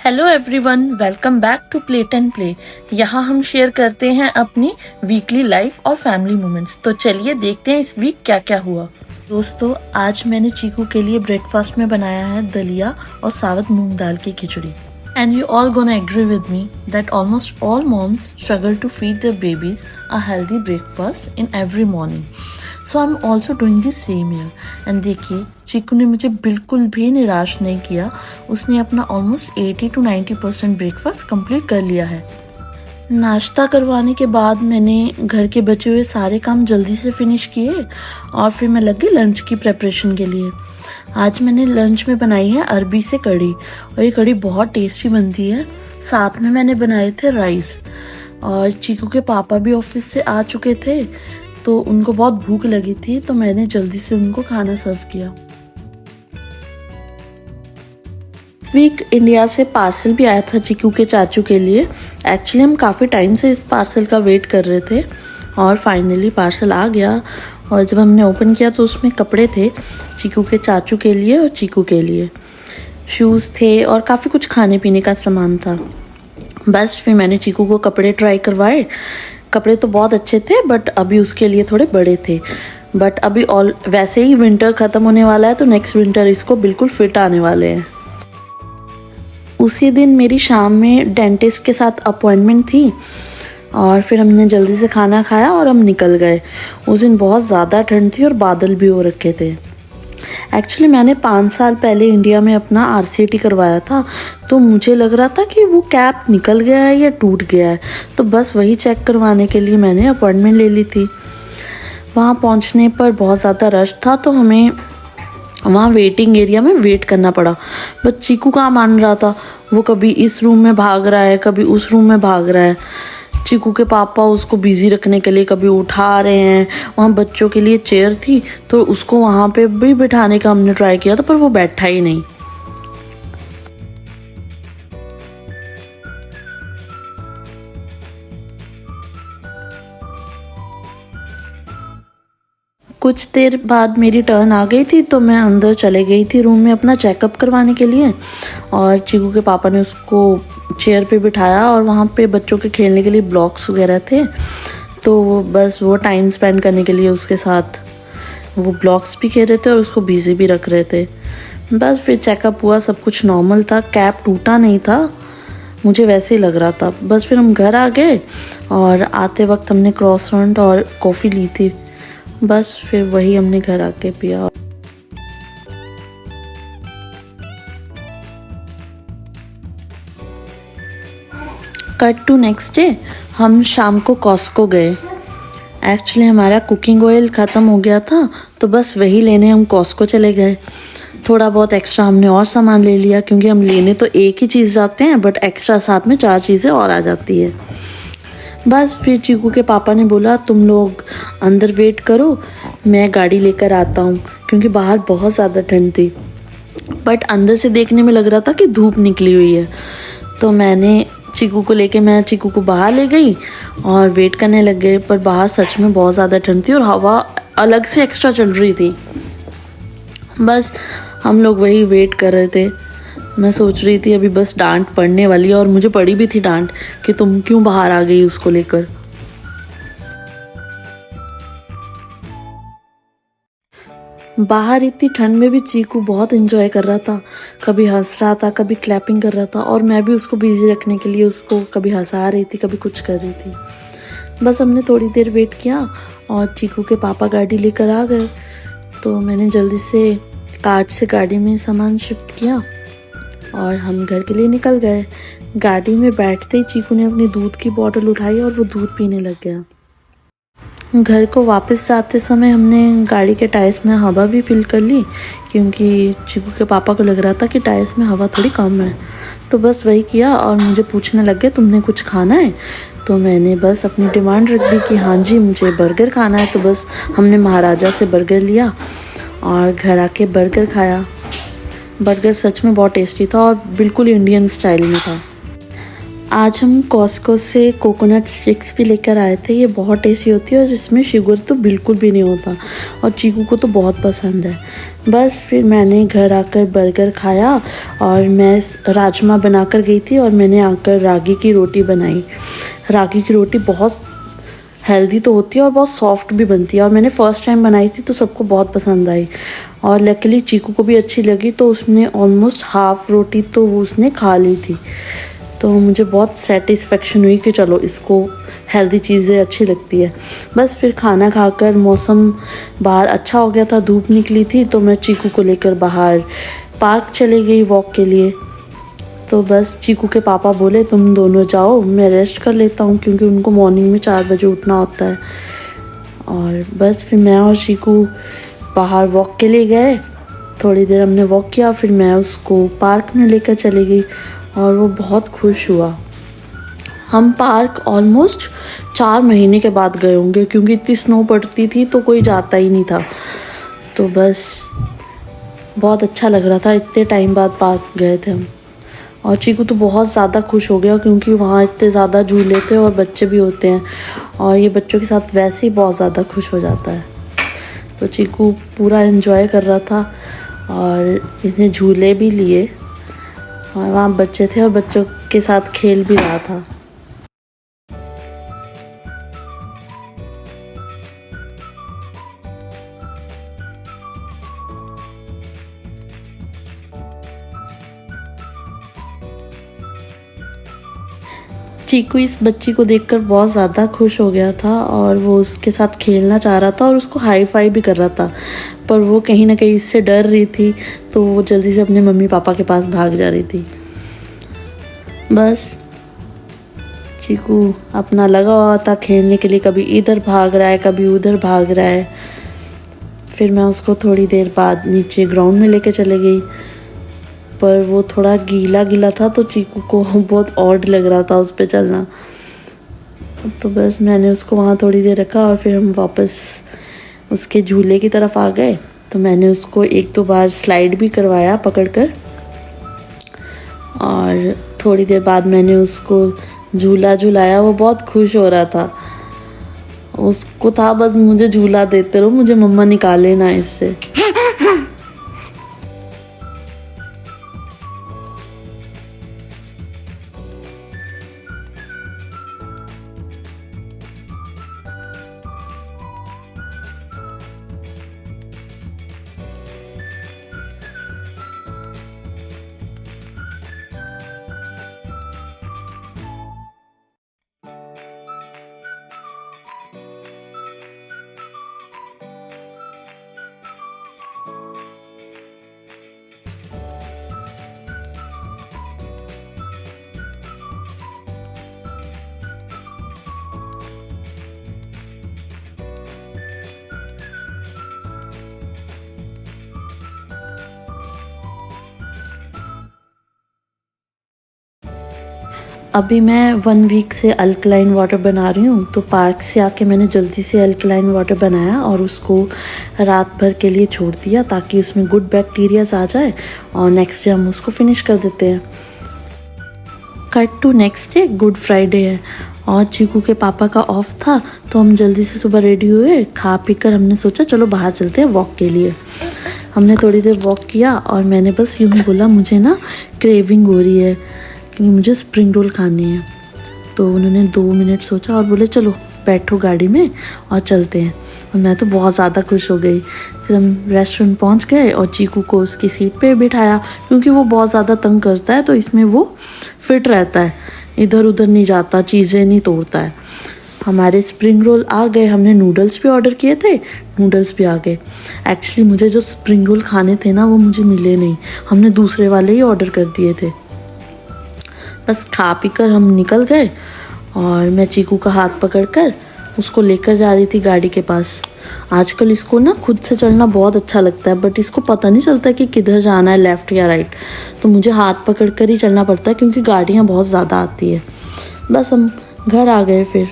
Hello everyone, welcome back to Plate and Play. यहाँ हम share करते हैं अपनी वीकली लाइफ और फैमिली मोमेंट्स। तो चलिए देखते हैं इस वीक क्या क्या हुआ। दोस्तों, आज मैंने चीकू के लिए ब्रेकफास्ट में बनाया है दलिया और साबुत मूंग दाल की खिचड़ी। And you all gonna agree with me that almost all moms struggle to feed their babies a healthy breakfast in every morning. So I'm also doing the same here. And देखिए, चीकू ने मुझे बिल्कुल भी निराश नहीं किया। उसने अपना almost 80 to 90% ब्रेकफास्ट कंप्लीट कर लिया है। नाश्ता करवाने के बाद मैंने घर के बचे हुए सारे काम जल्दी से फिनिश किए और फिर मैं लग गई लंच की प्रेपरेशन के लिए। आज मैंने लंच में बनाई है अरबी से कढ़ी और ये कढ़ी बहुत टेस्टी बनती है। साथ में मैंने बनाए थे राइस और चीकू के पापा भी ऑफिस से आ चुके थे तो उनको बहुत भूख लगी थी तो मैंने जल्दी से उनको खाना सर्व किया। इस वीक इंडिया से पार्सल भी आया था चीकू के चाचू के लिए। एक्चुअली हम काफ़ी टाइम से इस पार्सल का वेट कर रहे थे और फाइनली पार्सल आ गया। और जब हमने ओपन किया तो उसमें कपड़े थे चीकू के चाचू के लिए और चीकू के लिए, शूज़ थे और काफ़ी कुछ खाने पीने का सामान था। बस फिर मैंने चीकू को कपड़े ट्राई करवाए। कपड़े तो बहुत अच्छे थे बट अभी उसके लिए थोड़े बड़े थे। बट अभी वैसे ही विंटर ख़त्म होने वाला है तो नेक्स्ट विंटर इसको बिल्कुल फिट आने वाले हैं। उसी दिन मेरी शाम में डेंटिस्ट के साथ अपॉइंटमेंट थी और फिर हमने जल्दी से खाना खाया और हम निकल गए। उस दिन बहुत ज़्यादा ठंड थी और बादल भी हो रखे थे। एक्चुअली मैंने 5 साल पहले इंडिया में अपना RCT करवाया था तो मुझे लग रहा था कि वो कैप निकल गया है या टूट गया है, तो बस वही चेक करवाने के लिए मैंने अपॉइंटमेंट ले ली थी। वहाँ पहुँचने पर बहुत ज़्यादा रश था तो हमें वहाँ वेटिंग एरिया में वेट करना पड़ा। बट चीकू कहाँ मान रहा था, वो कभी इस रूम में भाग रहा है कभी उस रूम में भाग रहा है। चीकू के पापा उसको बिजी रखने के लिए कभी उठा रहे हैं। वहाँ बच्चों के लिए चेयर थी तो उसको वहाँ पे भी बिठाने का हमने ट्राई किया था पर वो बैठा ही नहीं। कुछ देर बाद मेरी टर्न आ गई थी तो मैं अंदर चले गई थी रूम में अपना चेकअप करवाने के लिए और चीकू के पापा ने उसको चेयर पे बिठाया और वहाँ पे बच्चों के खेलने के लिए ब्लॉक्स वगैरह थे तो बस वो टाइम स्पेंड करने के लिए उसके साथ वो ब्लॉक्स भी खेल रहे थे और उसको बिजी भी रख रहे थे। बस फिर चेकअप हुआ, सब कुछ नॉर्मल था, कैप टूटा नहीं था, मुझे वैसे ही लग रहा था। बस फिर हम घर आ गए और आते वक्त हमने क्रॉसॉन्ट और कॉफ़ी ली थी। बस फिर वही हमने घर आके पिया। कट टू नेक्स्ट डे, हम शाम को कॉस्को गए। एक्चुअली हमारा कुकिंग ऑयल ख़त्म हो गया था तो बस वही लेने हम कॉस्को चले गए। थोड़ा बहुत एक्स्ट्रा हमने और सामान ले लिया क्योंकि हम लेने तो एक ही चीज़ जाते हैं बट एक्स्ट्रा साथ में 4 चीज़ें और आ जाती है। बस फिर चीकू के पापा ने बोला तुम लोग अंदर वेट करो, मैं गाड़ी लेकर आता हूँ, क्योंकि बाहर बहुत ज़्यादा ठंड थी बट अंदर से देखने में लग रहा था कि धूप निकली हुई है। तो मैंने चीकू को लेके मैं चीकू को बाहर ले गई और वेट करने लग गए। पर बाहर सच में बहुत ज़्यादा ठंड थी और हवा अलग से एक्स्ट्रा चल रही थी। बस हम लोग वही वेट कर रहे थे। मैं सोच रही थी अभी बस डांट पड़ने वाली है और मुझे पड़ी भी थी डांट कि तुम क्यों बाहर आ गई उसको लेकर। बाहर इतनी ठंड में भी चीकू बहुत एंजॉय कर रहा था, कभी हंस रहा था कभी क्लैपिंग कर रहा था और मैं भी उसको बिजी रखने के लिए उसको कभी हंसा रही थी कभी कुछ कर रही थी। बस हमने थोड़ी देर वेट किया और चीकू के पापा गाड़ी लेकर आ गए तो मैंने जल्दी से कार्ट से गाड़ी में सामान शिफ्ट किया और हम घर के लिए निकल गए। गाड़ी में बैठते ही चीकू ने अपनी दूध की बोतल उठाई और वो दूध पीने लग गया। घर को वापस जाते समय हमने गाड़ी के टायर्स में हवा भी फिल कर ली क्योंकि चीकू के पापा को लग रहा था कि टायर्स में हवा थोड़ी कम है। तो बस वही किया और मुझे पूछने लग गए तुमने कुछ खाना है, तो मैंने बस अपनी डिमांड रख दी कि हाँ जी मुझे बर्गर खाना है। तो बस हमने महाराजा से बर्गर लिया और घर आके बर्गर खाया। बर्गर सच में बहुत टेस्टी था और बिल्कुल इंडियन स्टाइल में था। आज हम कॉस्को से कोकोनट स्टिक्स भी लेकर आए थे। ये बहुत टेस्टी होती है और इसमें शुगर तो बिल्कुल भी नहीं होता और चीकू को तो बहुत पसंद है। बस फिर मैंने घर आकर बर्गर खाया और मैं राजमा बनाकर गई थी और मैंने आकर रागी की रोटी बनाई। रागी की रोटी बहुत हेल्दी तो होती है और बहुत सॉफ्ट भी बनती है और मैंने फ़र्स्ट टाइम बनाई थी तो सबको बहुत पसंद आई और लकीली चीकू को भी अच्छी लगी, तो उसने ऑलमोस्ट हाफ़ रोटी तो वो उसने खा ली थी। तो मुझे बहुत सेटिस्फेक्शन हुई कि चलो इसको हेल्दी चीज़ें अच्छी लगती है। बस फिर खाना खाकर मौसम बाहर अच्छा हो गया था, धूप निकली थी, तो मैं चीकू को लेकर बाहर पार्क चली गई वॉक के लिए। तो बस चीकू के पापा बोले तुम दोनों जाओ, मैं रेस्ट कर लेता हूँ क्योंकि उनको मॉर्निंग में 4 बजे उठना होता है। और बस फिर मैं और चीकू बाहर वॉक के लिए गए। थोड़ी देर हमने वॉक किया, फिर मैं उसको पार्क में लेकर चली गई और वो बहुत खुश हुआ। हम पार्क ऑलमोस्ट 4 महीने के बाद गए होंगे क्योंकि इतनी स्नो पड़ती थी तो कोई जाता ही नहीं था। तो बस बहुत अच्छा लग रहा था, इतने टाइम बाद पार्क गए थे हम। और चीकू तो बहुत ज़्यादा खुश हो गया क्योंकि वहाँ इतने ज़्यादा झूले थे और बच्चे भी होते हैं और ये बच्चों के साथ वैसे ही बहुत ज़्यादा खुश हो जाता है। तो चीकू पूरा एंजॉय कर रहा था और इसने झूले भी लिए और वहाँ बच्चे थे और बच्चों के साथ खेल भी रहा था। चीकू इस बच्ची को देखकर बहुत ज़्यादा खुश हो गया था और वो उसके साथ खेलना चाह रहा था और उसको हाई फाई भी कर रहा था, पर वो कहीं ना कहीं इससे डर रही थी तो वो जल्दी से अपने मम्मी पापा के पास भाग जा रही थी। बस चीकू अपना लगा हुआ था खेलने के लिए, कभी इधर भाग रहा है कभी उधर भाग रहा है। फिर मैं उसको थोड़ी देर बाद नीचे ग्राउंड में लेके चले गई, पर वो थोड़ा गीला गीला था तो चीकू को बहुत ऑड लग रहा था उस पर चलना। तो बस मैंने उसको वहाँ थोड़ी देर रखा और फिर हम वापस उसके झूले की तरफ आ गए। तो मैंने उसको 1-2 बार स्लाइड भी करवाया पकड़कर और थोड़ी देर बाद मैंने उसको झूला झूलाया। वो बहुत खुश हो रहा था, उसको था बस मुझे झूला देते रहो, मुझे मम्मा निकाले ना इससे। अभी मैं 1 वीक से अल्कलाइन वाटर बना रही हूँ, तो पार्क से आके मैंने जल्दी से अल्कलाइन वाटर बनाया और उसको रात भर के लिए छोड़ दिया ताकि उसमें गुड बैक्टीरियाज आ जाए और नेक्स्ट डे हम उसको फिनिश कर देते हैं। Cut to next day, Good Friday है और चीकू के पापा का ऑफ था तो हम जल्दी से सुबह रेडी हुए, खा पी कर हमने सोचा चलो बाहर चलते हैं वॉक के लिए। हमने थोड़ी देर वॉक किया और मैंने बस यूँ बोला मुझे ना क्रेविंग हो रही है क्योंकि मुझे स्प्रिंग रोल खानी है। तो उन्होंने 2 मिनट सोचा और बोले चलो बैठो गाड़ी में और चलते हैं। और मैं तो बहुत ज़्यादा खुश हो गई। फिर हम रेस्टोरेंट पहुंच गए और चीकू को उसकी सीट पे बिठाया क्योंकि वो बहुत ज़्यादा तंग करता है, तो इसमें वो फिट रहता है, इधर उधर नहीं जाता, चीज़ें नहीं तोड़ता है। हमारे स्प्रिंग रोल आ गए, हमने नूडल्स भी ऑर्डर किए थे, नूडल्स भी आ गए। एक्चुअली मुझे जो स्प्रिंग रोल खाने थे ना वो मुझे मिले नहीं, हमने दूसरे वाले ही ऑर्डर कर दिए थे। बस खा पी कर हम निकल गए और मैं चीकू का हाथ पकड़कर उसको लेकर जा रही थी गाड़ी के पास। आजकल इसको ना खुद से चलना बहुत अच्छा लगता है, बट इसको पता नहीं चलता कि किधर जाना है, लेफ़्ट या राइट। तो मुझे हाथ पकड़ कर ही चलना पड़ता है क्योंकि गाड़ियाँ बहुत ज़्यादा आती है। बस हम घर आ गए। फिर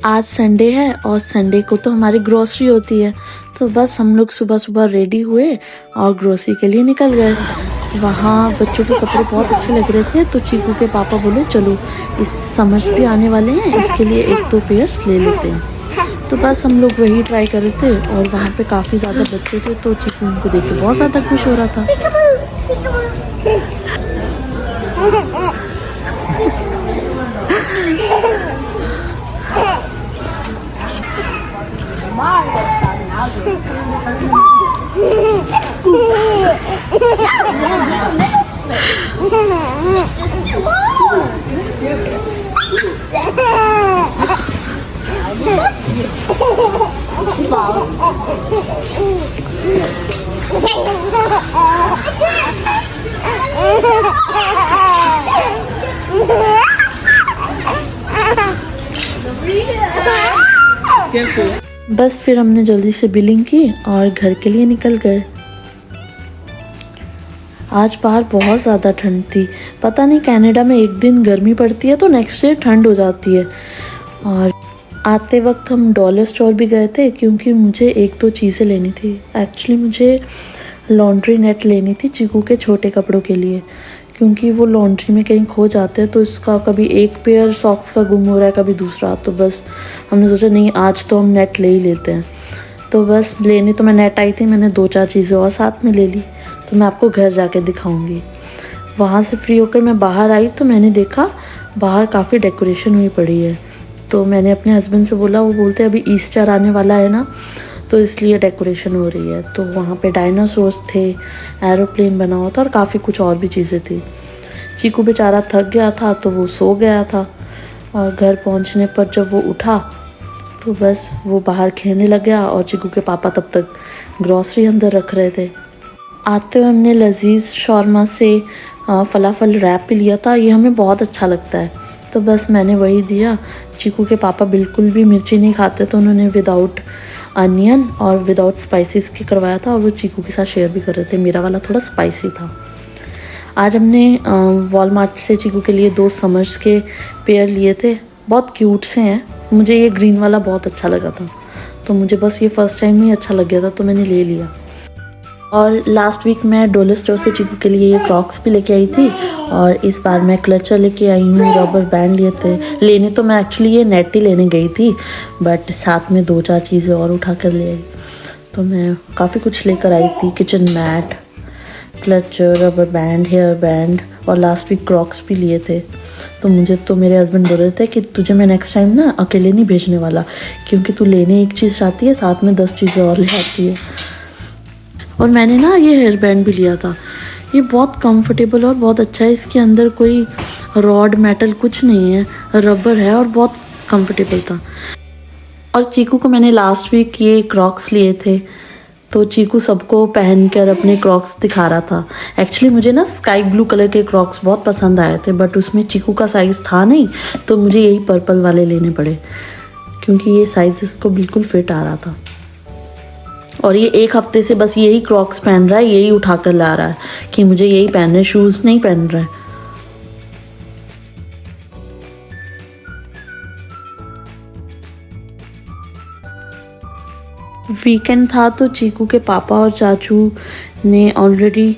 आज संडे है और संडे को तो हमारी ग्रोसरी होती है, तो बस हम लोग सुबह सुबह रेडी हुए और ग्रोसरी के लिए निकल गए। वहाँ बच्चों के कपड़े बहुत अच्छे लग रहे थे, तो चीकू के पापा बोले चलो इस समर्स भी आने वाले हैं, इसके लिए 1-2 पेयर्स ले लेते हैं। तो बस हम लोग वही ट्राई कर रहे थे और वहाँ पे काफ़ी ज़्यादा बच्चे थे, तो चीकू उनको देख के बहुत ज़्यादा खुश हो रहा था। बस फिर हमने जल्दी से बिलिंग की और घर के लिए निकल गए। आज बाहर बहुत ज़्यादा ठंड थी। पता नहीं कनाडा में एक दिन गर्मी पड़ती है तो नेक्स्ट डे ठंड हो जाती है। और आते वक्त हम डॉलर स्टोर भी गए थे क्योंकि मुझे 1-2 चीज़ें लेनी थी। एक्चुअली मुझे लॉन्ड्री नेट लेनी थी चीकू के छोटे कपड़ों के लिए, क्योंकि वो लॉन्ड्री में कहीं खो जाते हैं तो इसका कभी एक पेयर सॉक्स का गुम हो रहा है, कभी दूसरा। तो बस हमने सोचा नहीं आज तो हम नेट ले ही लेते हैं। तो बस लेने तो मैं नेट आई थी, मैंने 2-4 चीज़ें और साथ में ले ली, तो मैं आपको घर जाके दिखाऊंगी। वहाँ से फ्री होकर मैं बाहर आई तो मैंने देखा बाहर काफ़ी डेकोरेशन हुई पड़ी है। तो मैंने अपने हस्बैंड से बोला, वो बोलते अभी ईस्टर आने वाला है ना, तो इसलिए डेकोरेशन हो रही है। तो वहाँ पे डायनासोर्स थे, एरोप्लेन बना हुआ था और काफ़ी कुछ और भी चीज़ें थी। चीकू बेचारा थक गया था तो वो सो गया था, और घर पहुँचने पर जब वो उठा तो बस वो बाहर खेलने लग गया और चीकू के पापा तब तक ग्रॉसरी अंदर रख रहे थे। आते हुए हमने लजीज शॉर्मा से फलाफल रैप भी लिया था, ये हमें बहुत अच्छा लगता है, तो बस मैंने वही दिया। चीकू के पापा बिल्कुल भी मिर्ची नहीं खाते तो उन्होंने विदाउट अनियन और विदाउट स्पाइसेस के करवाया था, और वो चीकू के साथ शेयर भी कर रहे थे। मेरा वाला थोड़ा स्पाइसी था। आज हमने वॉलमार्ट से चीकू के लिए 2 समर्स के पेयर लिए थे, बहुत क्यूट से हैं। मुझे ये ग्रीन वाला बहुत अच्छा लगा था, तो मुझे बस ये फर्स्ट टाइम ही अच्छा लग गया था तो मैंने ले लिया। और लास्ट वीक मैं डॉलर स्टोर से चीकू के लिए ये क्रॉक्स भी लेके आई थी, और इस बार मैं क्लचर लेके आई हूँ, रबर बैंड लिए थे। लेने तो मैं एक्चुअली ये नेट ही लेने गई थी, बट साथ में 2-4 चीज़ें और उठा कर ले आई, तो मैं काफ़ी कुछ लेकर आई थी। Kitchen mat, clutcher, rubber band, hair band, और लास्ट वीक क्रॉक्स भी लिए थे। तो मुझे तो मेरे हस्बैंड बोल रहे थे कि तुझे मैं नेक्स्ट टाइम ना अकेले नहीं भेजने वाला, क्योंकि तू लेने एक चीज़ चाहती है साथ में 10 चीज़ें और ले आती है। और मैंने ना ये हेयर बैंड भी लिया था, ये बहुत कंफर्टेबल और बहुत अच्छा है। इसके अंदर कोई रॉड मेटल कुछ नहीं है, रबर है और बहुत कंफर्टेबल था। और चीकू को मैंने लास्ट वीक ये क्रॉक्स लिए थे, तो चीकू सबको पहनकर अपने क्रॉक्स दिखा रहा था। एक्चुअली मुझे ना स्काई ब्लू कलर के क्रॉक्स बहुत पसंद आए थे, बट उसमें चीकू का साइज़ था नहीं, तो मुझे यही पर्पल वाले लेने पड़े, क्योंकि ये साइज़ इसको बिल्कुल फिट आ रहा था। और ये 1 हफ्ते से बस यही क्रॉक्स पहन रहा है, यही उठा कर ला रहा है कि मुझे यही पहनने, शूज़ नहीं पहन रहा है। वीकेंड था तो चीकू के पापा और चाचू ने ऑलरेडी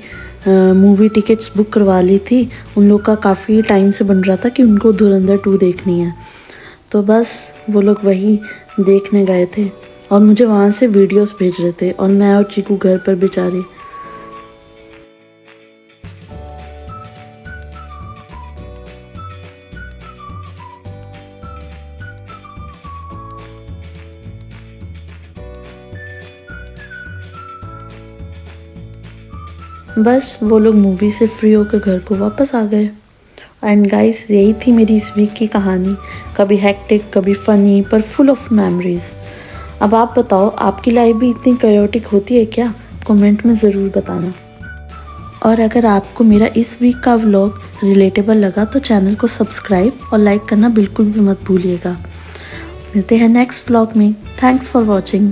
मूवी टिकट्स बुक करवा ली थी। उन लोग का काफ़ी टाइम से बन रहा था कि उनको धुरंधर 2 देखनी है, तो बस वो लोग वही देखने गए थे और मुझे वहाँ से वीडियोस भेज रहे थे, और मैं और चीकू घर पर बेचारे। बस वो लोग मूवी से फ्री होकर घर को वापस आ गए। एंड गाइस, यही थी मेरी इस वीक की कहानी, कभी हेक्टिक, कभी फ़नी, पर फुल ऑफ मेमोरीज़। अब आप बताओ, आपकी लाइफ भी इतनी कायोटिक होती है क्या? कमेंट में ज़रूर बताना। और अगर आपको मेरा इस वीक का व्लॉग रिलेटेबल लगा तो चैनल को सब्सक्राइब और लाइक करना बिल्कुल भी मत भूलिएगा। मिलते हैं नेक्स्ट व्लॉग में। Thanks for watching.